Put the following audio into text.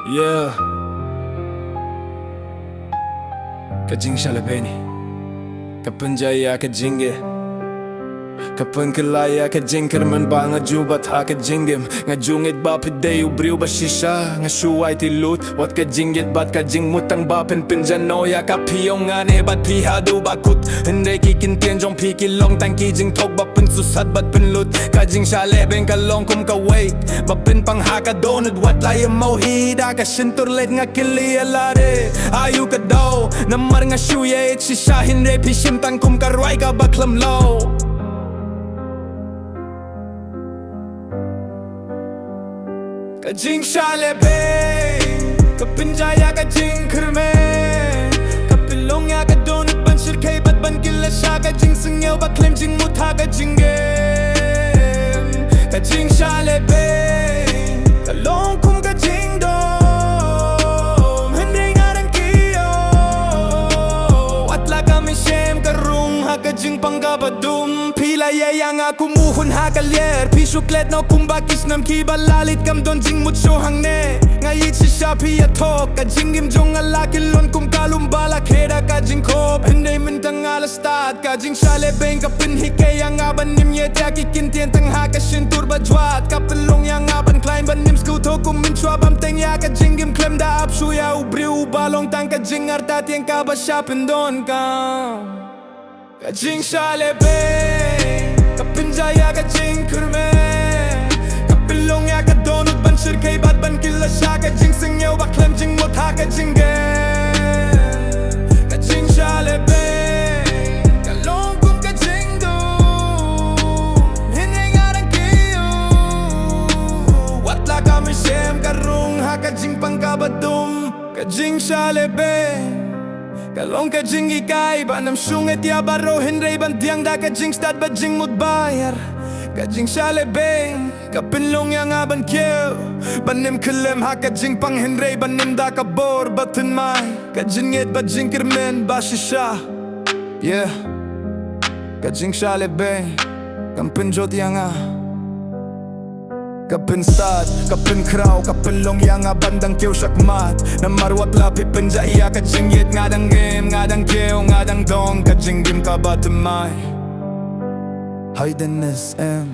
Yeah, ka jingshah le beiñ, ka penjaya ka jinge, ka penkelaya ka jingker man ba nga jubat ha ka jingim, nga jungit ba pidey ubriw ba shisha, nga shuway tilut, wat ka jinggit bat ka jingmutang ba pinjanoya ka piyong nga ne bat pihado bakut, hindi kikintian jong pikilong tang kijing tok ba pinsusat bat pinlut, ka jingshah le beiñ ka long kum ka wait, ba pin pang ha ka donut wat laya mo hida ka shinturlet nga kiliyalare, ayu ka daw, namar nga shuye it shisha hindi pishim tang kum karway ka baklam low. Ka jingshah le beiñ, ka penjaya ka jingker me, ka pilong ya ka donut ban shirkay bat ban kila sha ka jing sengyaw ba claim jing mutha ka jingem. Ka jingshah le beiñ, ka long kum ka jing dom, hindi nga rang kiyo, at la kami shem ka rung ha ka jing panggabadum. Pila yaya nga kumuhun ha kalyer, pisuklet no kumbakis nam kibalalit kam don jing mutso hangne, ngayit si shapi atok ka jingim jong alakilon kum kalumbala keda ka jing kop, hindi mintang alastat ka jingshah le beiñ ka pinhikay ang aban nim yeta kikintien tang ha ka shintur bajwat, ka pilong yang aban klein ban nim skuto kum minchwa bam teng ya ka jingim klem da apshuya ubriw balong tang ka jing artat yang ka ba shapin don ka. Ka jingshah le beiñ, ka penjaya ka jingker me, ka pilong ya ka donut ban shirkay bat ban kila sha ka jing sengyaw ba klem jing mutha ka jingem. Ka jingshah le beiñ, ka long kum ka jing dum, hindi nga rang kiyo, wat la kami shem ka rung ha ka jing panggabadum. Ka jingshah le beiñ, kalong ka jing ikay ba nam syunget ya baro hinray ban tiang da ka jing stad ba jing mut bayar. Ka jingshah le beiñ, ka pinlong yang aban kyew, ban nim kelem ha ka jing pang hinray ban nim da ka bor batin mai, ka jingit ba jing kirmen ba shisha. Yeah, ka jingshah le beiñ, kam pinjot yang ka pinstad, ka pinkraw, ka pinlong yang bandang kyew shakmat, na marwat lapi penjaya ka jinggit ngadang game, ngadang kyew, ngadang dong, ka jinggim ka batimay. Hayden SM